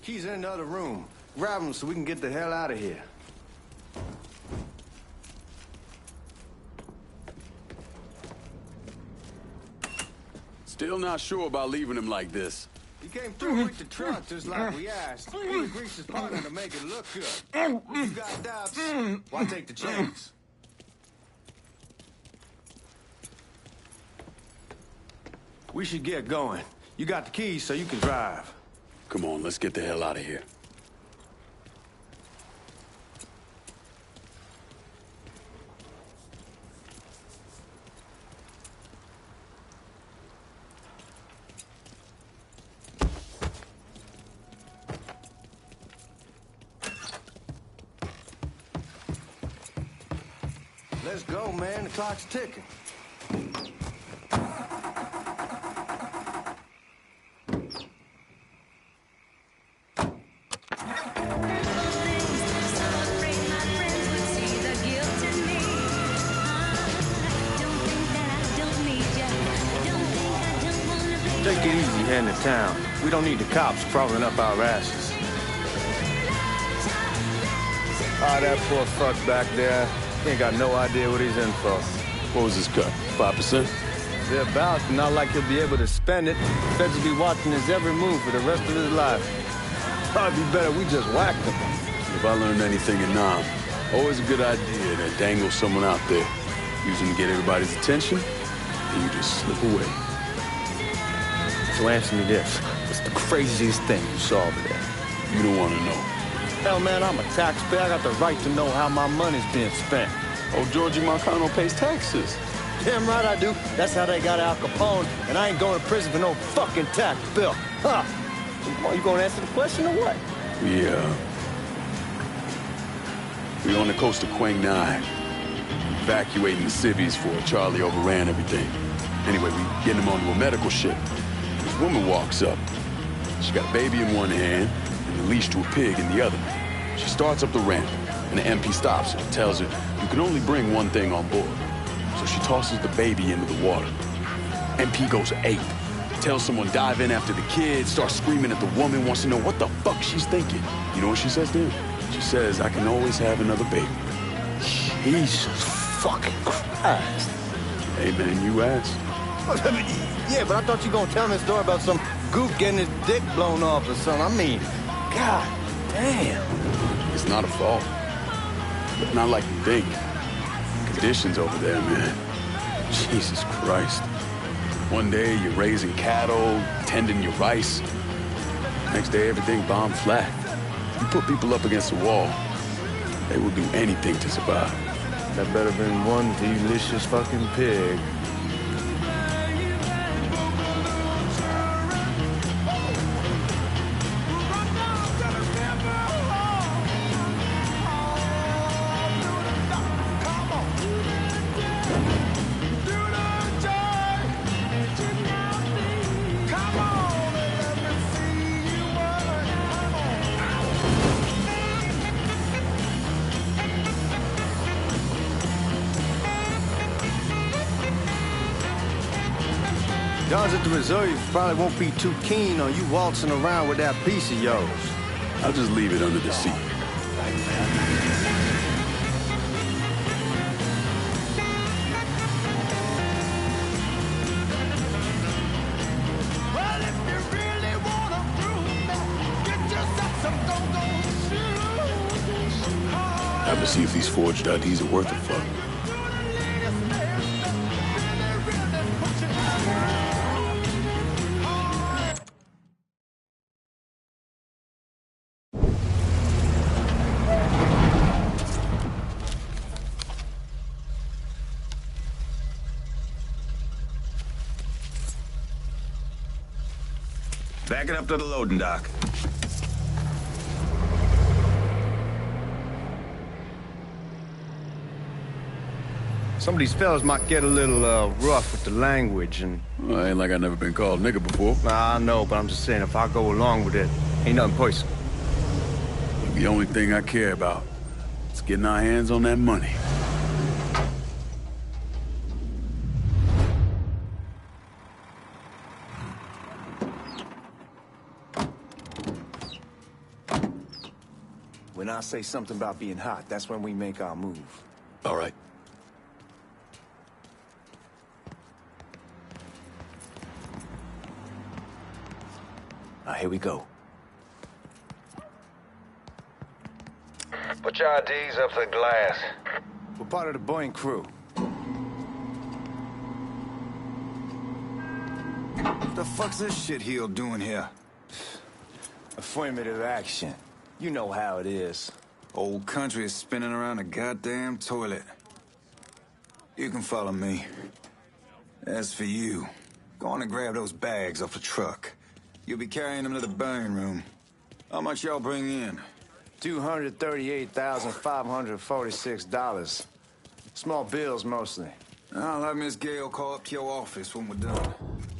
Keys in the other room. Grab them so we can get the hell out of here. Still not sure about leaving him like this. He came through with the truck just like we asked. He greased his partner to make it look good. If you got doubts, why take the chance? We should get going. You got the keys so you can drive. Come on, let's get the hell out of here. Let's go, man. The clock's ticking. Take it easy heading to town. We don't need the cops crawling up our asses. Ah, that poor fuck back there. He ain't got no idea what he's in for. What was his cut? 5%? Thereabouts, not like he'll be able to spend it. Feds will be watching his every move for the rest of his life. Probably be better we just whacked him. If I learned anything in Nam, always a good idea to dangle someone out there, using to get everybody's attention, and you just slip away. So answer me this. What's the craziest thing you saw over there? You don't want to know. Hell, man, I'm a taxpayer. I got the right to know how my money's being spent. Oh, Georgie Marcano pays taxes. Damn right I do. That's how they got Al Capone, and I ain't going to prison for no fucking tax bill. Huh? You gonna answer the question or what? We're on the coast of Quang Nai, evacuating the civvies for Charlie overran everything. Anyway, we getting him onto a medical ship. This woman walks up. She got a baby in one hand and a leash to a pig in the other. She starts up the ramp, and the MP stops her and tells her you can only bring one thing on board. So she tosses the baby into the water. MP goes ape. Tells someone dive in after the kid, starts screaming at the woman, wants to know what the fuck she's thinking. You know what she says to him? She says, I can always have another baby. Jesus fucking Christ. Hey, man, you asked. Yeah, but I thought you were gonna tell me a story about some gook getting his dick blown off or something. I mean, God damn. It's not a fault. But not like you think. Conditions over there, man. Jesus Christ. One day you're raising cattle, tending your rice. Next day everything bombed flat. You put people up against the wall, they will do anything to survive. That better been one delicious fucking pig. Guys at the reserve probably won't be too keen on you waltzing around with that piece of yours. I'll just leave it under the seat. Have to see if these forged IDs are worth a fuck. Back it up to the loading dock. Some of these fellas might get a little rough with the language and... Well, ain't like I've never been called nigga before. Nah, I know, but I'm just saying if I go along with it, ain't nothing personal. The only thing I care about is getting our hands on that money. I say something about being hot, that's when we make our move. All right. Here we go. Put your IDs up to the glass. We're part of the Boeing crew. What the fuck's this shitheel doing here? Affirmative action. You know how it is. Old country is spinning around a goddamn toilet. You can follow me. As for you, go on and grab those bags off the truck. You'll be carrying them to the burn room. How much y'all bring in? $238,546. Small bills, mostly. I'll have Miss Gale call up to your office when we're done.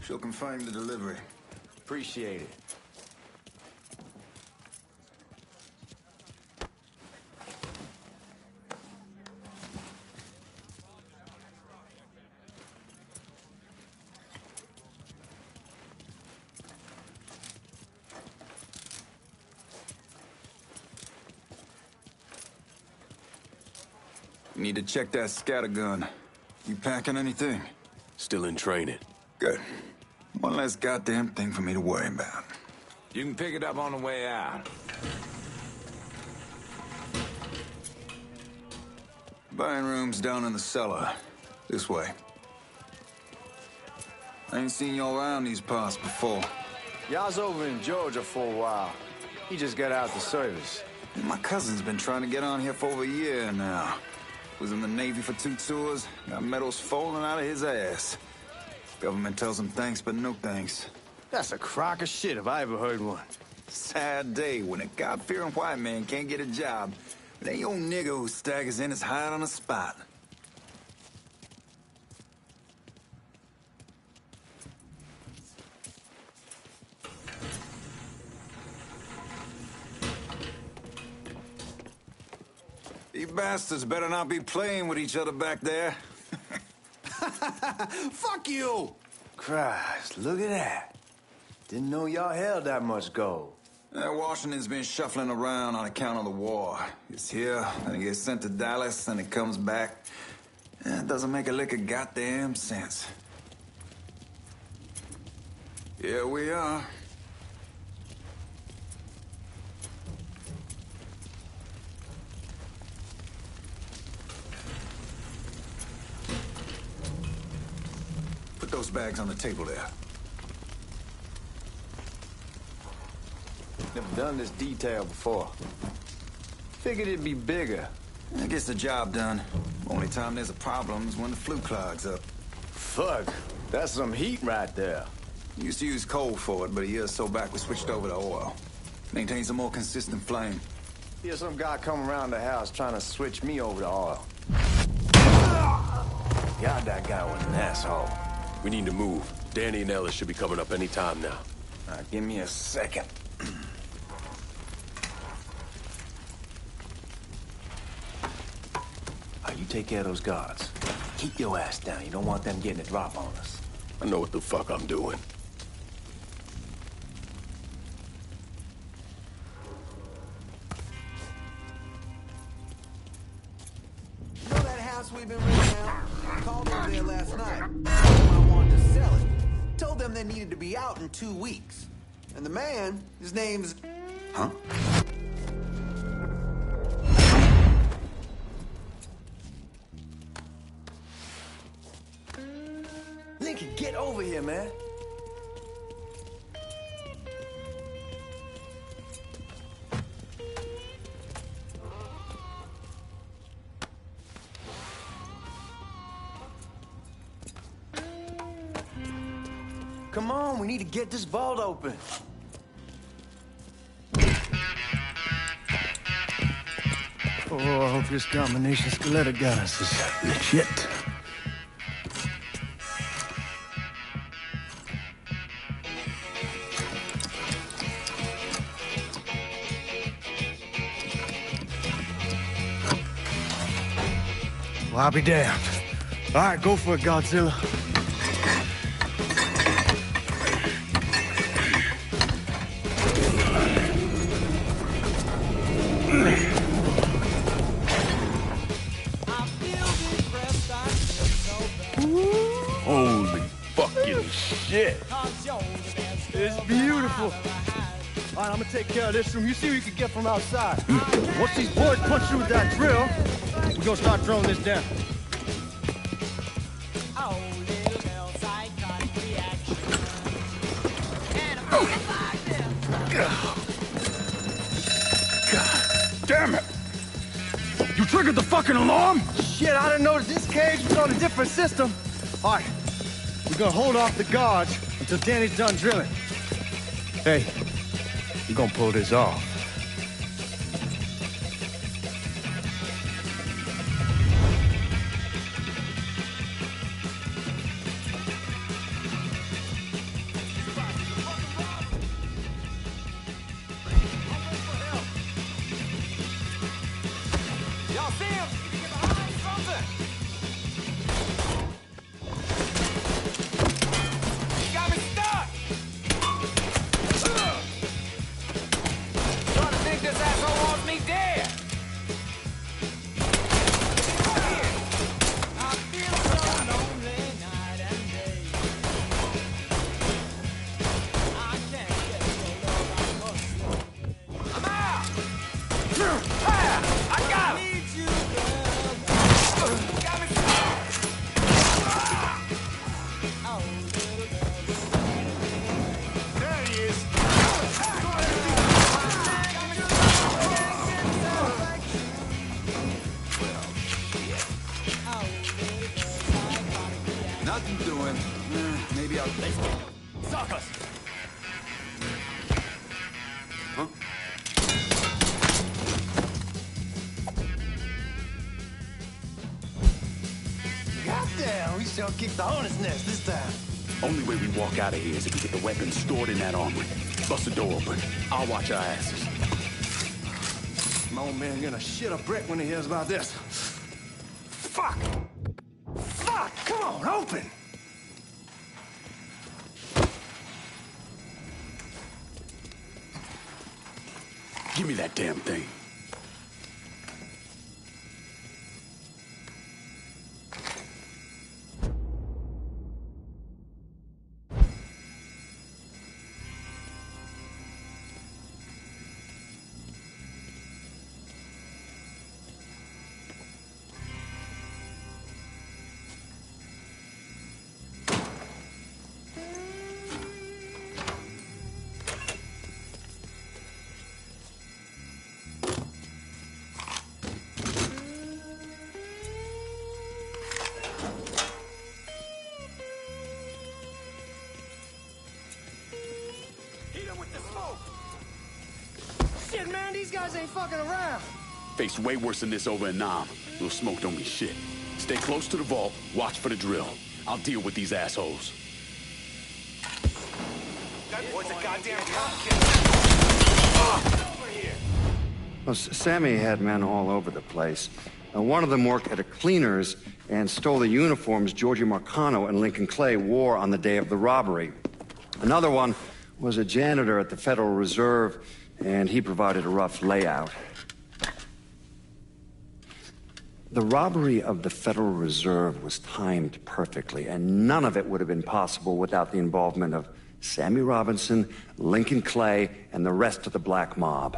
She'll confirm the delivery. Appreciate it. You need to check that scattergun. You packing anything? Still in training. Good. One less goddamn thing for me to worry about. You can pick it up on the way out. Burn room's down in the cellar. This way. I ain't seen y'all around these parts before. Y'all's over in Georgia for a while. He just got out the service. My cousin's been trying to get on here for over a year now. Was in the Navy for 2 tours, got medals falling out of his ass. Government tells him thanks, but no thanks. That's a crock of shit if I ever heard one. Sad day when a God-fearing white man can't get a job. But any old nigger who staggers in is hired on the spot. You bastards better not be playing with each other back there. Fuck you! Christ, look at that. Didn't know y'all held that much gold. Washington's been shuffling around on account of the war. It's here, then it gets sent to Dallas, then it comes back. It doesn't make a lick of goddamn sense. Here we are. Put those bags on the table there. Never done this detail before. Figured it'd be bigger. It gets the job done. Only time there's a problem is when the flue clogs up. Fuck, that's some heat right there. Used to use coal for it, but a year or so back we switched over to oil. Maintains a more consistent flame. Here's some guy come around the house trying to switch me over to oil. God, that guy was an asshole. We need to move. Danny and Ellis should be coming up any time now. Give me a second. You take care of those guards. Keep your ass down. You don't want them getting a drop on us. I know what the fuck I'm doing. You know that house we've been renting out? I called over there last night. I wanted to sell it. Told them they needed to be out in 2 weeks. And the man, his name's... Huh? Lincoln, get over here, man. Come on, we need to get this vault open. Oh, I hope this combination skeletal gas is legit. Well, I'll be damned. All right, go for it, Godzilla. fucking shit. It's beautiful. All right, I'm gonna take care of this room. You see what you can get from outside. Once these boys punch you with that drill, we're gonna start throwing this down. God damn it! You triggered the fucking alarm? Shit, I didn't know that this cage was on a different system. All right, we're gonna hold off the guards until Danny's done drilling. Hey, we're gonna pull this off. Y'all see him? Get behind something! You got me stuck! Trying to think this asshole wants me dead! I feel so lonely night and day. I can't get no love, I'm out! I got him! Got me stuck! There he is! Nothing doing. Maybe I'll... Suckers! Huh? Goddamn, we sure kicked the hornet's nest this time. Only way we walk out of here is if we get the weapons stored in that armory. Bust the door open. I'll watch our asses. My old man gonna shit a brick when he hears about this. Fuck! Fuck! Come on, open! Give me that damn thing. Shit, man, these guys ain't fucking around. Faced way worse than this over in Nam. Little smoke don't mean shit. Stay close to the vault, watch for the drill. I'll deal with these assholes. That boy's a goddamn cop killer! Over here! Well, Sammy had men all over the place. One of them worked at a cleaner's and stole the uniforms Georgie Marcano and Lincoln Clay wore on the day of the robbery. Another one was a janitor at the Federal Reserve, and he provided a rough layout. The robbery of the Federal Reserve was timed perfectly, and none of it would have been possible without the involvement of Sammy Robinson, Lincoln Clay, and the rest of the black mob.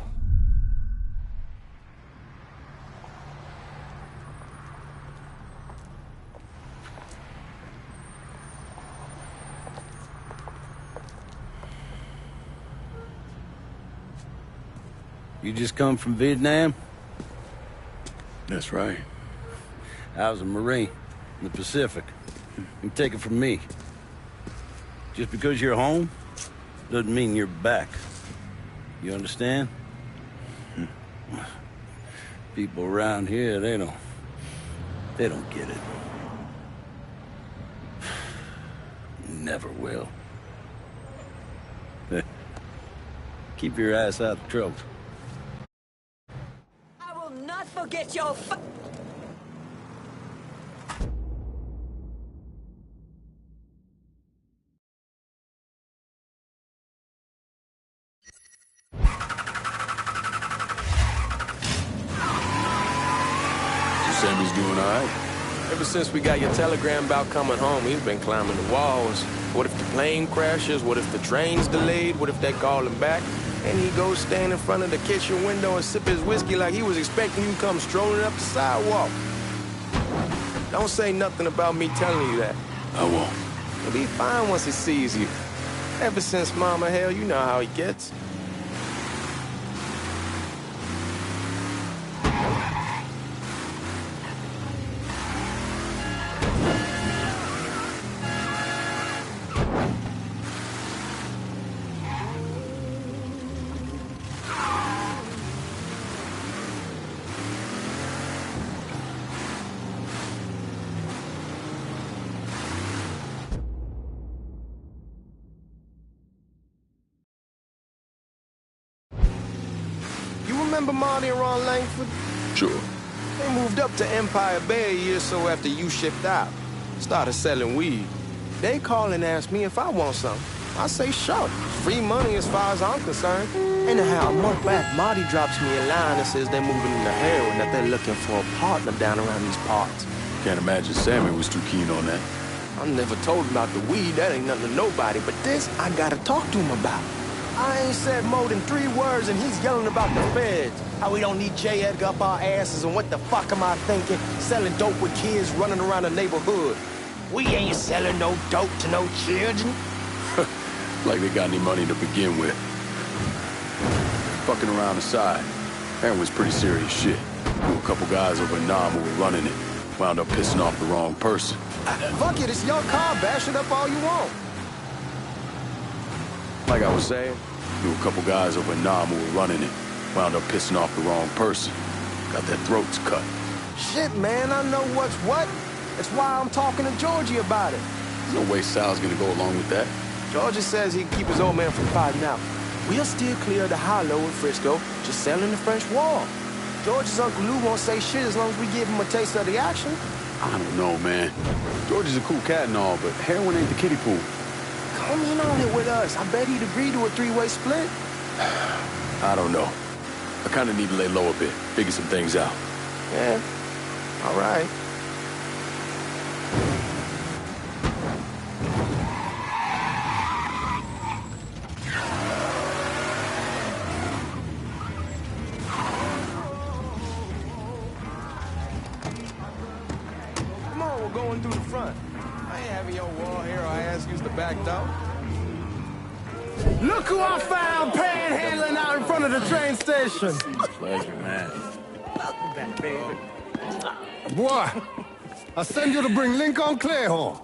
You just come from Vietnam? That's right. I was a Marine in the Pacific. You take it from me. Just because you're home doesn't mean you're back. You understand? People around here, they don't get it. Never will. Keep your ass out of trouble. I will not forget your Sammy's doing all right? Ever since we got your telegram about coming home, he's been climbing the walls. What if the plane crashes? What if the train's delayed? What if they call him back? And he goes stand in front of the kitchen window and sip his whiskey like he was expecting you to come strolling up the sidewalk. Don't say nothing about me telling you that. I won't. He'll be fine once he sees you. Ever since Mama Hell, you know how he gets. Remember Marty and Ron Langford? Sure. They moved up to Empire Bay a year or so after you shipped out. Started selling weed. They call and ask me if I want some. I say sure. Free money as far as I'm concerned. Anyhow, a month back, Marty drops me a line and says they're moving into heroin, that they're looking for a partner down around these parts. Can't imagine Sammy was too keen on that. I never told him about the weed. That ain't nothing to nobody. But this, I gotta talk to him about. I ain't said more than 3 words and he's yelling about the feds. How we don't need J. Edgar up our asses and what the fuck am I thinking? Selling dope with kids running around the neighborhood. We ain't selling no dope to no children. Like they got any money to begin with. Fucking around aside, Aaron was pretty serious shit. Knew a couple guys over in Nam who were running it. Wound up pissing off the wrong person. Fuck it, it's your car. Bash it up all you want. Like I was saying, knew a couple guys over in Nam who were running it. Wound up pissing off the wrong person. Got their throats cut. Shit, man, I know what's what. That's why I'm talking to Georgie about it. There's no way Sal's gonna go along with that. Georgie says he can keep his old man from fighting out. We'll still clear the hollow in Frisco, just selling the French wall. George's Uncle Lou won't say shit as long as we give him a taste of the action. I don't know, man. George is a cool cat and all, but heroin ain't the kiddie pool. Come in on it with us. I bet he'd agree to a 3-way split. I don't know. I kind of need to lay low a bit, figure some things out. Yeah, all right. Come on, we're going through the front. I ain't having your wall here, I ask you the back door. Look who I found panhandling out in front of the train station. Pleasure, man. Welcome back, baby. Boy, I send you to bring Lincoln Clay home.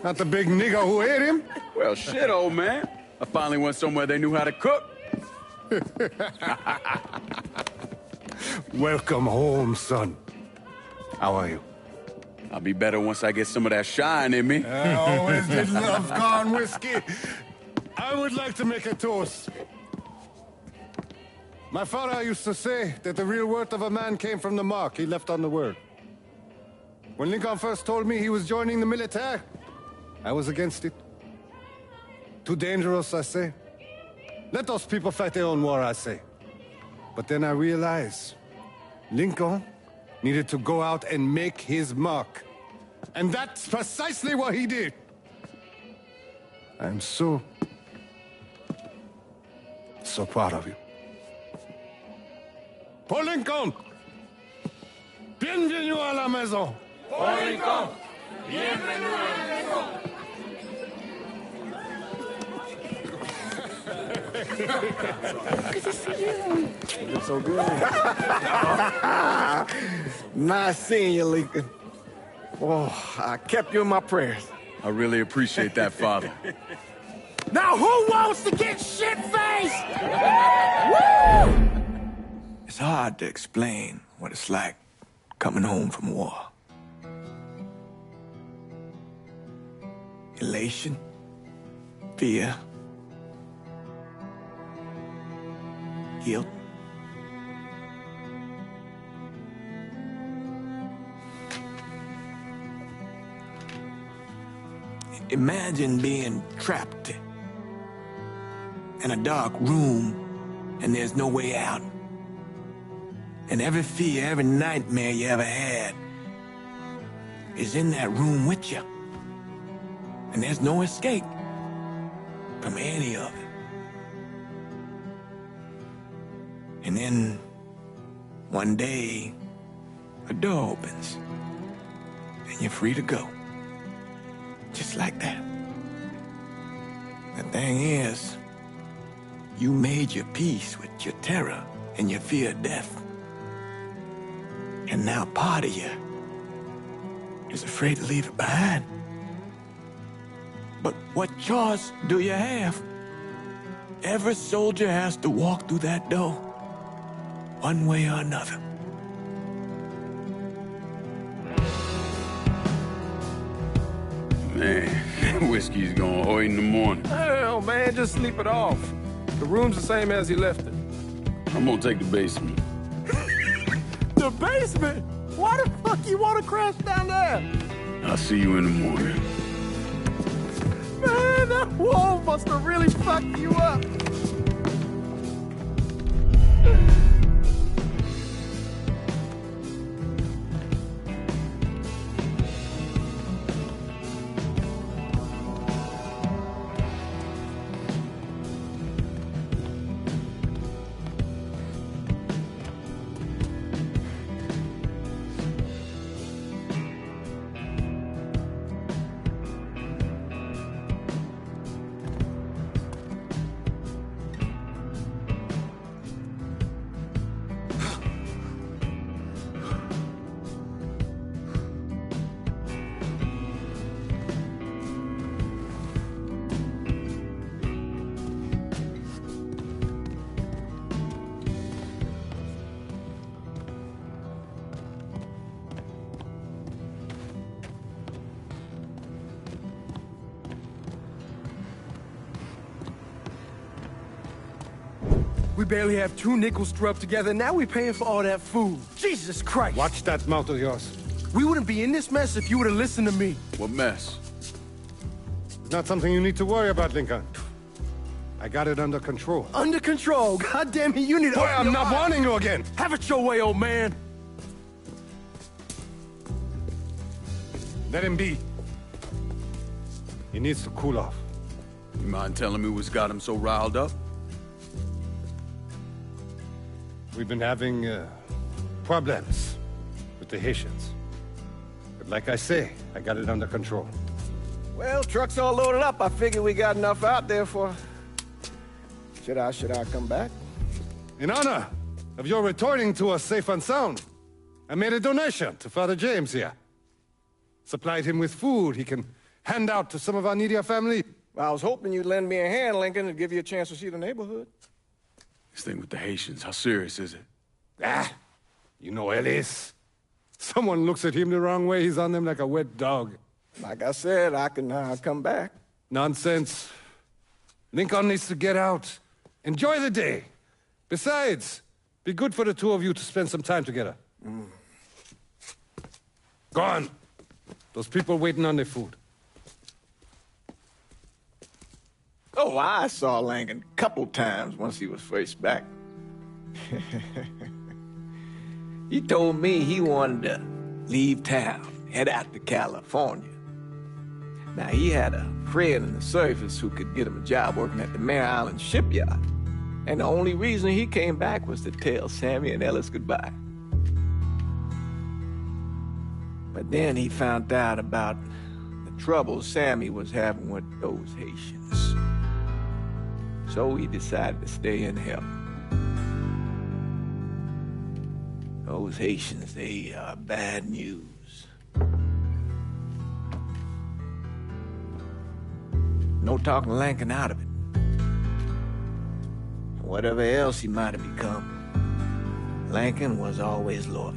Not the big nigger who ate him. Well, shit, old man. I finally went somewhere they knew how to cook. Welcome home, son. How are you? I'll be better once I get some of that shine in me. I always did love corn whiskey. I would like to make a toast. My father used to say that the real worth of a man came from the mark he left on the world. When Lincoln first told me he was joining the military, I was against it. Too dangerous, I say. Let those people fight their own war, I say. But then I realized Lincoln needed to go out and make his mark. And that's precisely what he did. I'm so proud of you. Paul Lincoln! Bienvenue à la maison! Paul Lincoln! Bienvenue à la maison! Good to see you. You look so good. Nice seeing you, Lincoln. Oh, I kept you in my prayers. I really appreciate that, Father. Now who wants to get shit-faced? Woo! It's hard to explain what it's like coming home from war. Elation, fear, guilt. Imagine being trapped in a dark room and there's no way out. And every fear, every nightmare you ever had is in that room with you. And there's no escape from any of it. And then, one day, a door opens, and you're free to go. Just like that. The thing is, you made your peace with your terror and your fear of death. And now part of you is afraid to leave it behind. But what choice do you have? Every soldier has to walk through that door, one way or another. Man, whiskey's gonna hoy in the morning. Hell, man, just sleep it off. The room's the same as you left it. I'm gonna take the basement. The basement? Why the fuck you want to crash down there? I'll see you in the morning. Man, that wall must have really fucked you up. We barely have 2 nickels to rub together, now we're paying for all that food. Jesus Christ! Watch that mouth of yours. We wouldn't be in this mess if you would have listened to me. What mess? It's not something you need to worry about, Lincoln. I got it under control. Under control? God damn it, you need to... Boy, I'm not warning you again! Have it your way, old man! Let him be. He needs to cool off. You mind telling me what's got him so riled up? We've been having problems with the Haitians. But like I say, I got it under control. Well, truck's all loaded up. I figure we got enough out there for... Should I come back? In honor of your returning to us safe and sound, I made a donation to Father James here. Supplied him with food he can hand out to some of our needier family. Well, I was hoping you'd lend me a hand, Lincoln, and give you a chance to see the neighborhood. This thing with the Haitians, how serious is it? Ah, you know Ellis. Someone looks at him the wrong way, he's on them like a wet dog. Like I said, I can come back. Nonsense. Lincoln needs to get out. Enjoy the day. Besides, be good for the two of you to spend some time together. Go on. Those people waiting on their food. Oh, I saw Langan a couple times once he was first back. He told me he wanted to leave town, head out to California. Now, he had a friend in the service who could get him a job working at the Mare Island shipyard. And the only reason he came back was to tell Sammy and Ellis goodbye. But then he found out about the trouble Sammy was having with those Haitians. So he decided to stay and help. Those Haitians, they are bad news. No talking Lankin out of it. Whatever else he might have become, Lankin was always loyal.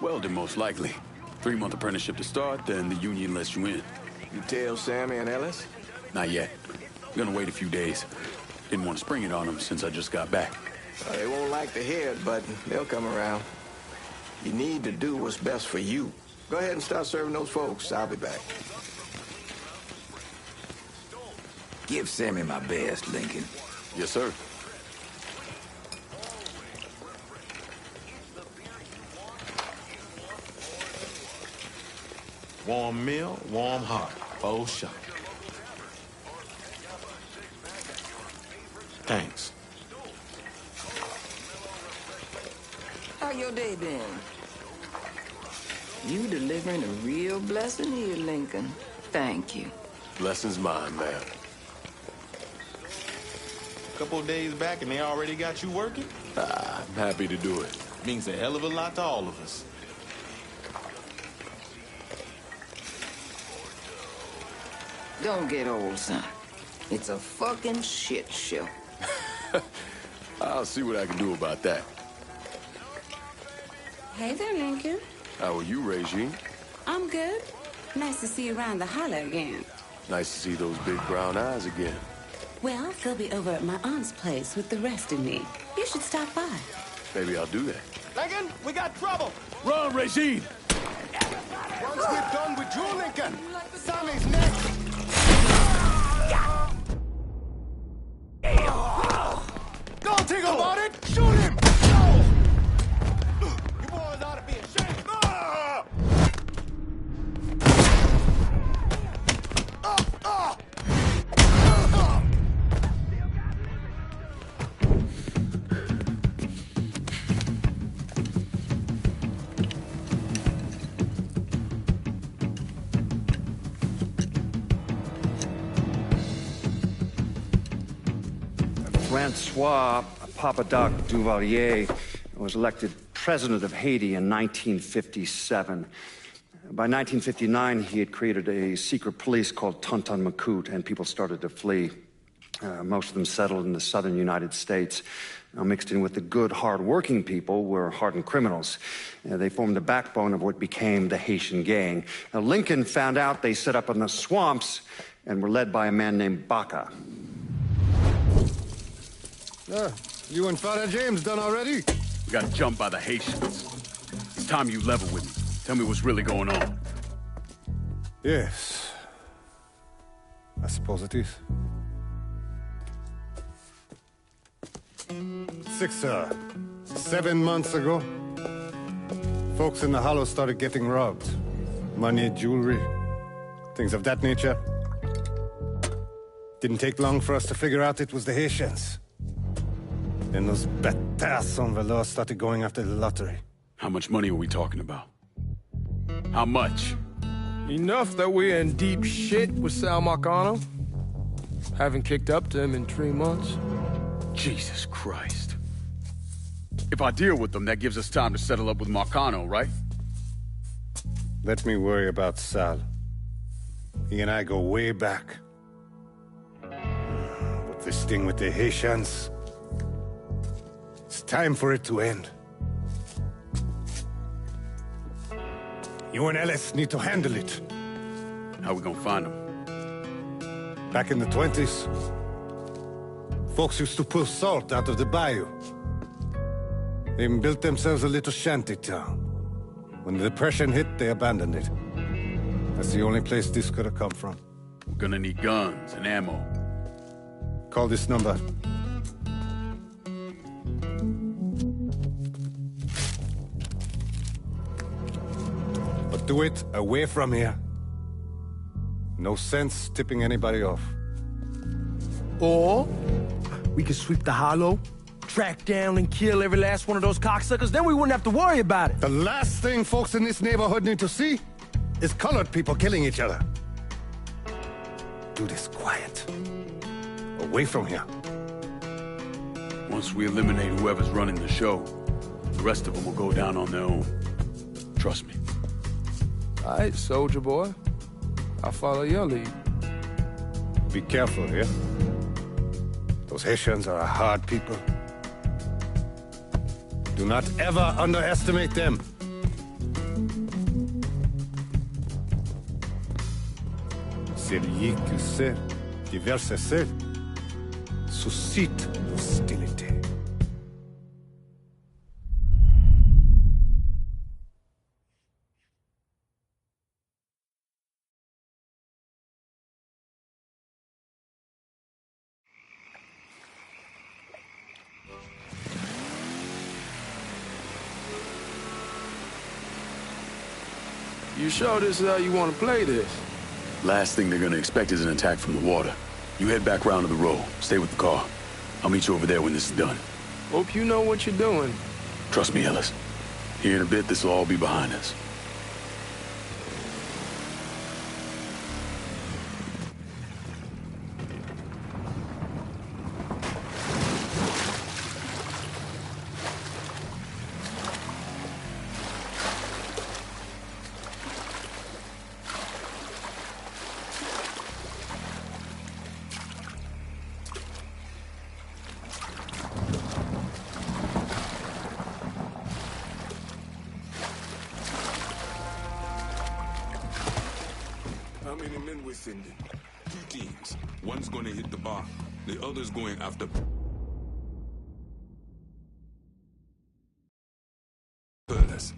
Welding, most likely. 3-month apprenticeship to start, then the union lets you in. You tell Sammy and Ellis? Not yet. We're gonna wait a few days. Didn't want to spring it on them since I just got back. They won't like to hear it, but they'll come around. You need to do what's best for you. Go ahead and start serving those folks. I'll be back. Give Sammy my best, Lincoln. Yes, sir. Warm meal, warm heart. Full shot. Thanks. How your day been? You delivering a real blessing here, Lincoln. Thank you. Blessing's mine, ma'am. Couple of days back and they already got you working? I'm happy to do it. Means a hell of a lot to all of us. Don't get old, son. It's a fucking shit show. I'll see what I can do about that. Hey there, Lincoln. How are you, Regine? I'm good. Nice to see you around the holler again. Nice to see those big brown eyes again. Well, they'll be over at my aunt's place with the rest of me. You should stop by. Maybe I'll do that. Lincoln, we got trouble. Run, Regine! Once we're done with you, Lincoln, Sammy's next. Don't think about it! Shoot him! No! You boys ought to be ashamed. Francois Papadoc Duvalier was elected president of Haiti in 1957. By 1959, he had created a secret police called Tonton Macoute, and people started to flee. Most of them settled in the southern United States. Now, mixed in with the good, hard-working people were hardened criminals. They formed the backbone of what became the Haitian gang. Now, Lincoln found out they set up in the swamps and were led by a man named Baca. You and Father James done already? We got jumped by the Haitians. It's time you level with me. Tell me what's really going on. Yes. I suppose it is. 7 months ago, folks in the Hollow started getting robbed. Money, jewelry, things of that nature. Didn't take long for us to figure out it was the Haitians. Then those bâtards on velours started going after the lottery. How much money are we talking about? How much? Enough that we're in deep shit with Sal Marcano. Haven't kicked up to him in 3 months. Jesus Christ. If I deal with them, that gives us time to settle up with Marcano, right? Let me worry about Sal. He and I go way back. But this thing with the Haitians... it's time for it to end. You and Ellis need to handle it. How we gonna find them? Back in the 20s, folks used to pull salt out of the bayou. They even built themselves a little shanty town. When the Depression hit, they abandoned it. That's the only place this could have come from. We're gonna need guns and ammo. Call this number. But do it away from here. No sense tipping anybody off. Or we could sweep the Hollow, track down and kill every last one of those cocksuckers, then we wouldn't have to worry about it. The last thing folks in this neighborhood need to see is colored people killing each other. Do this quiet. Away from here. Once we eliminate whoever's running the show, the rest of them will go down on their own. Trust me. All right, soldier boy. I'll follow your lead. Be careful here. Those Haitians are a hard people. Do not ever underestimate them. Celui qui sait qui verse seul suscite hostilité. You sure this is how you want to play this? Last thing they're gonna expect is an attack from the water. You head back round to the row. Stay with the car. I'll meet you over there when this is done. Hope you know what you're doing. Trust me, Ellis. Here in a bit, this will all be behind us. How many men we're sending? 2 teams. One's gonna hit the bar. The other's going after... Pearlers.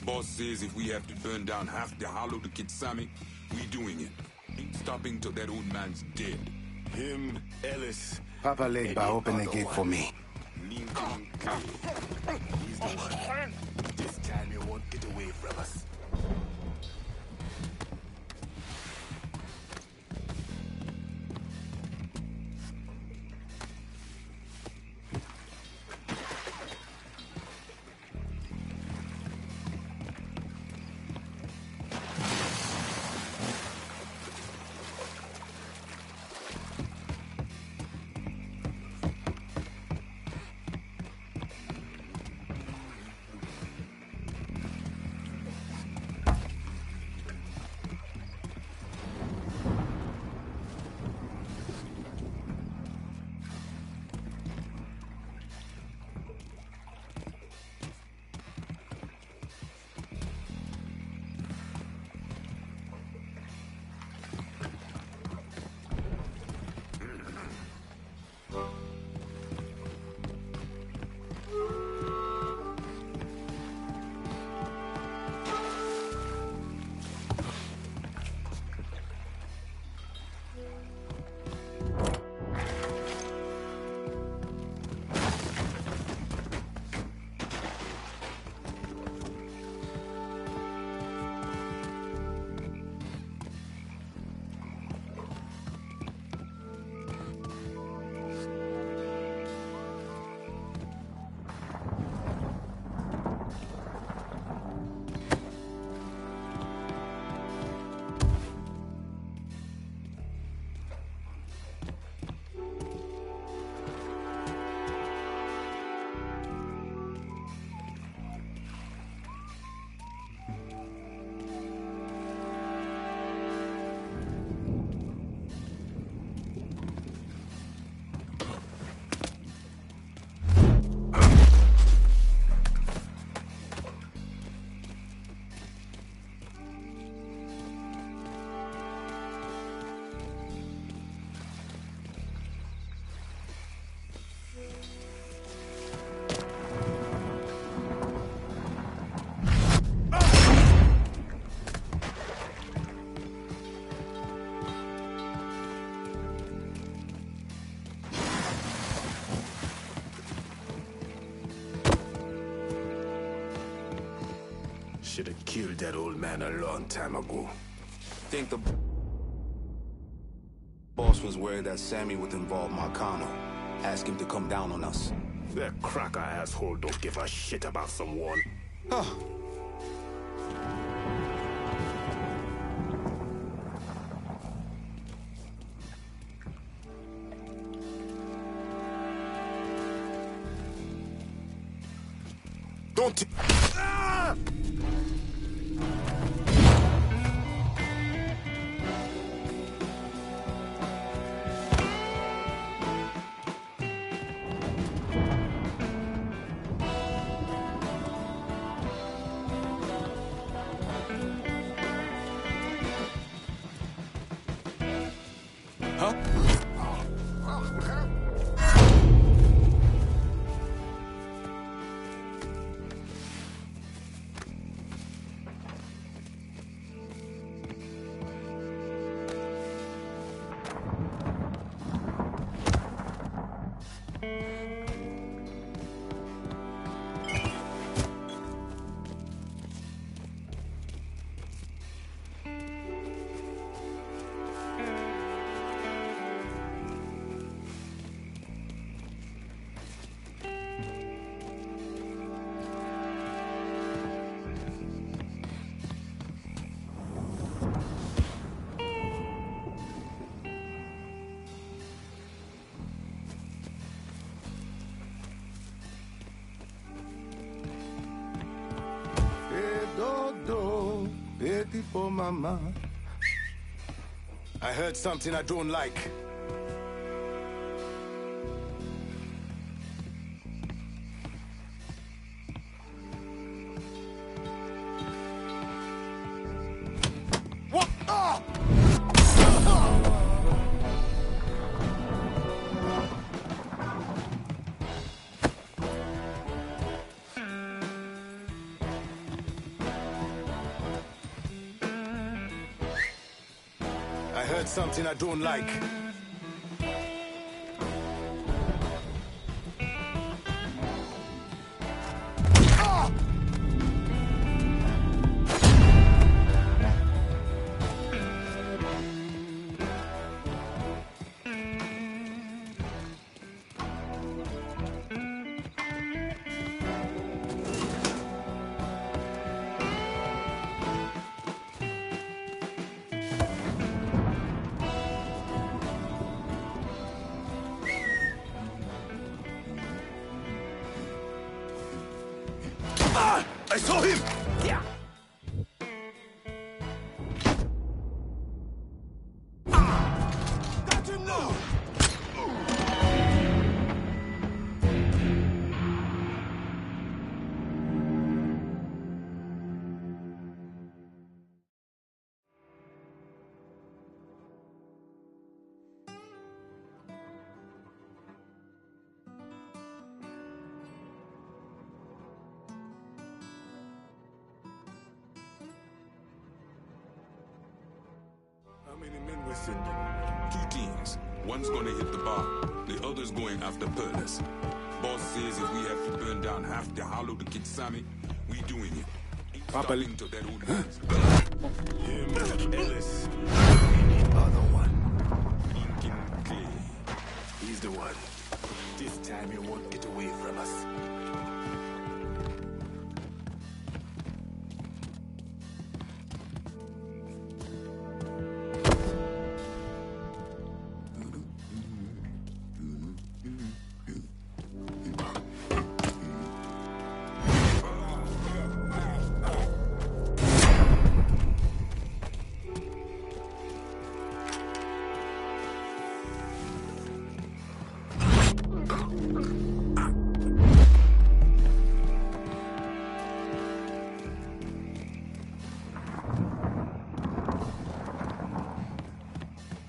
Boss says if we have to burn down half the hollow to get Sammy, we doing it. Ain't stopping till that old man's dead. Him, Ellis... Papa Legba, open the gate for me. Lincoln Clay. He's the one. This time he won't get away from us. Should have killed that old man a long time ago. Think the boss was worried that Sammy would involve Marcano. Ask him to come down on us. That cracker asshole don't give a shit about someone. Huh. Don't... Ah! For mama. I heard something I don't like. What? Ah! I heard something I don't like. Ah! I saw him! Yeah. Got him now! How many men we're sending? 2 teams. One's gonna hit the bar. The other's going after Perlas. Boss says if we have to burn down half the hollow to get Sammy, we doing it. Stopping to that old man's Him, Ellis. The other one. Lincoln Clay. He's the one. This time he won't get away from us.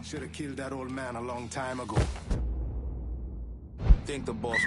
Should have killed that old man a long time ago. Think the boss...